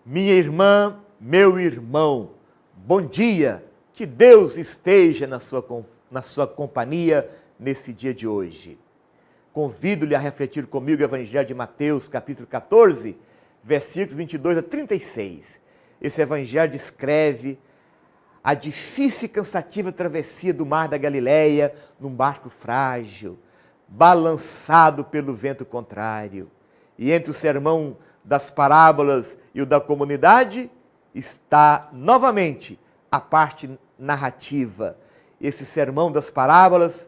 Minha irmã, meu irmão, bom dia, que Deus esteja na sua companhia nesse dia de hoje. Convido-lhe a refletir comigo o Evangelho de Mateus, capítulo 14, versículos 22 a 36. Esse Evangelho descreve a difícil e cansativa travessia do mar da Galileia num barco frágil, balançado pelo vento contrário. E entre o sermão das parábolas e o da comunidade, está novamente a parte narrativa. Esse sermão das parábolas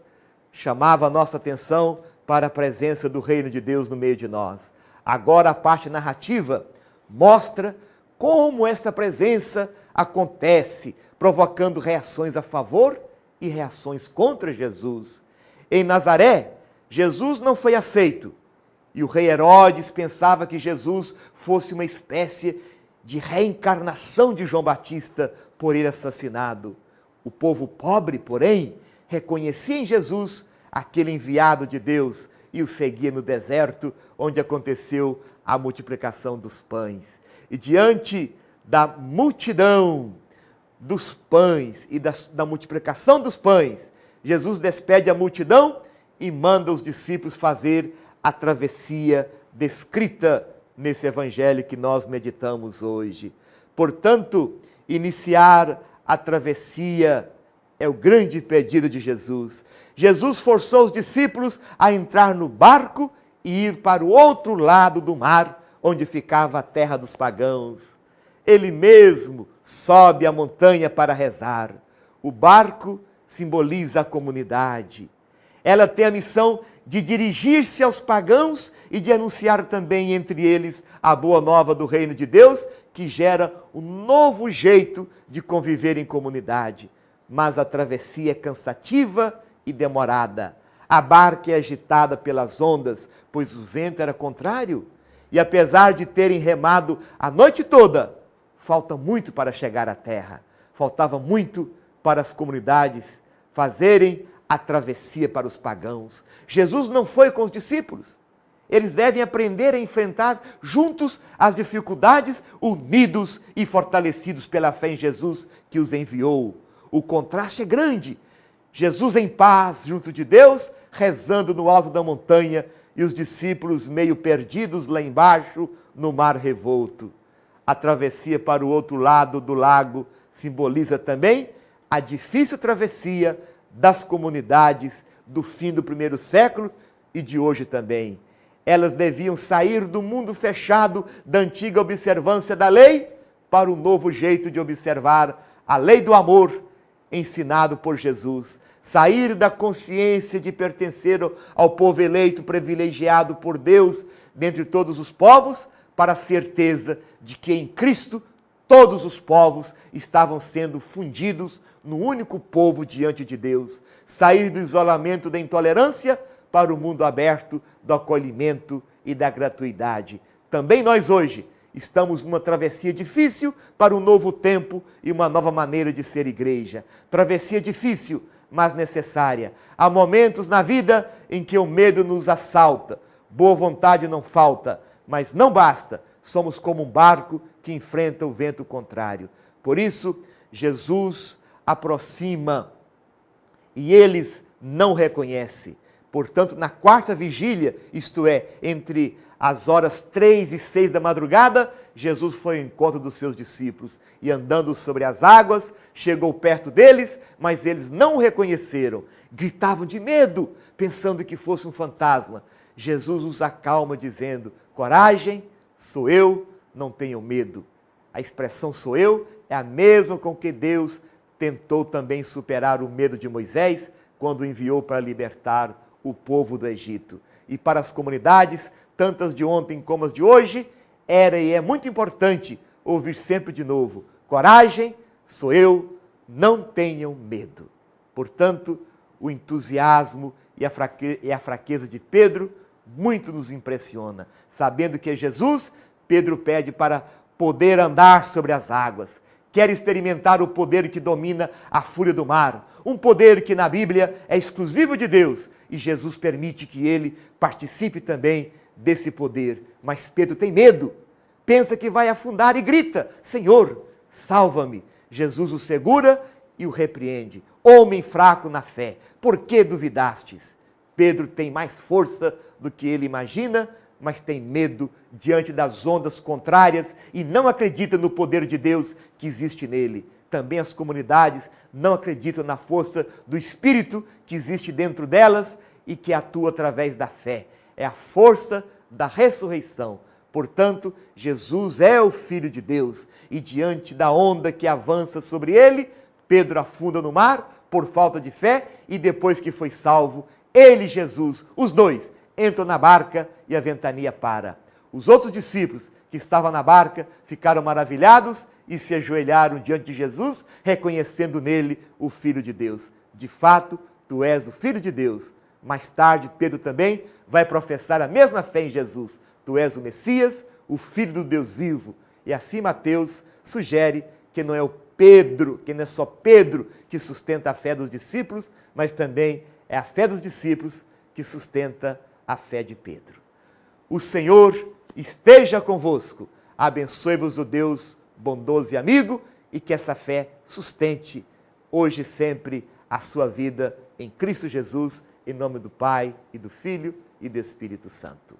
chamava a nossa atenção para a presença do reino de Deus no meio de nós. Agora a parte narrativa mostra como essa presença acontece, provocando reações a favor e reações contra Jesus. Em Nazaré, Jesus não foi aceito. E o rei Herodes pensava que Jesus fosse uma espécie de reencarnação de João Batista por ele assassinado. O povo pobre, porém, reconhecia em Jesus aquele enviado de Deus e o seguia no deserto, onde aconteceu a multiplicação dos pães. E diante da multidão dos pães e da multiplicação dos pães, Jesus despede a multidão e manda os discípulos fazer a travessia descrita nesse evangelho que nós meditamos hoje. Portanto, iniciar a travessia é o grande pedido de Jesus. Jesus forçou os discípulos a entrar no barco e ir para o outro lado do mar, onde ficava a terra dos pagãos. Ele mesmo sobe a montanha para rezar. O barco simboliza a comunidade. Ela tem a missão de dirigir-se aos pagãos e de anunciar também entre eles a boa nova do reino de Deus, que gera um novo jeito de conviver em comunidade. Mas a travessia é cansativa e demorada. A barca é agitada pelas ondas, pois o vento era contrário. E apesar de terem remado a noite toda, falta muito para chegar à terra. Faltava muito para as comunidades fazerem a travessia para os pagãos. Jesus não foi com os discípulos. Eles devem aprender a enfrentar juntos as dificuldades, unidos e fortalecidos pela fé em Jesus que os enviou. O contraste é grande. Jesus em paz junto de Deus, rezando no alto da montanha, e os discípulos meio perdidos lá embaixo no mar revolto. A travessia para o outro lado do lago simboliza também a difícil travessia das comunidades do fim do primeiro século e de hoje também. Elas deviam sair do mundo fechado da antiga observância da lei para o novo jeito de observar a lei do amor ensinado por Jesus. Sair da consciência de pertencer ao povo eleito privilegiado por Deus dentre todos os povos para a certeza de que em Cristo todos os povos estavam sendo fundidos no único povo diante de Deus. Sair do isolamento da intolerância para o mundo aberto do acolhimento e da gratuidade. Também nós hoje estamos numa travessia difícil para um novo tempo e uma nova maneira de ser igreja. Travessia difícil, mas necessária. Há momentos na vida em que o medo nos assalta. Boa vontade não falta, mas não basta. Somos como um barco que enfrenta o vento contrário. Por isso, Jesus aproxima e eles não reconhecem. Portanto, na quarta vigília, isto é, entre as horas 3 e 6 da madrugada, Jesus foi ao encontro dos seus discípulos e andando sobre as águas, chegou perto deles, mas eles não o reconheceram. Gritavam de medo, pensando que fosse um fantasma. Jesus os acalma dizendo: coragem, sou eu, não tenham medo. A expressão sou eu é a mesma com que Deus tentou também superar o medo de Moisés quando o enviou para libertar o povo do Egito. E para as comunidades, tantas de ontem como as de hoje, era e é muito importante ouvir sempre de novo: coragem, sou eu, não tenham medo. Portanto, o entusiasmo e a fraqueza de Pedro muito nos impressiona. Sabendo que é Jesus, Pedro pede para poder andar sobre as águas. Quer experimentar o poder que domina a fúria do mar. Um poder que na Bíblia é exclusivo de Deus. E Jesus permite que ele participe também desse poder. Mas Pedro tem medo. pensa que vai afundar e grita: Senhor, salva-me. Jesus o segura e o repreende. Homem fraco na fé, por que duvidastes? Pedro tem mais força do que ele imagina, mas tem medo diante das ondas contrárias e não acredita no poder de Deus que existe nele. Também as comunidades não acreditam na força do Espírito que existe dentro delas e que atua através da fé. É a força da ressurreição. Portanto, Jesus é o Filho de Deus e diante da onda que avança sobre ele, Pedro afunda no mar por falta de fé e depois que foi salvo, ele e Jesus, os dois, entram na barca e a ventania para. Os outros discípulos que estavam na barca ficaram maravilhados e se ajoelharam diante de Jesus, reconhecendo nele o Filho de Deus. De fato, tu és o Filho de Deus. Mais tarde, Pedro também vai professar a mesma fé em Jesus. Tu és o Messias, o Filho do Deus vivo. E assim Mateus sugere que não é o Pedro, que não é só Pedro que sustenta a fé dos discípulos, mas também é a fé dos discípulos que sustenta a fé de Pedro. O Senhor esteja convosco. Abençoe-vos o Deus bondoso e amigo e que essa fé sustente hoje e sempre a sua vida em Cristo Jesus, em nome do Pai e do Filho e do Espírito Santo.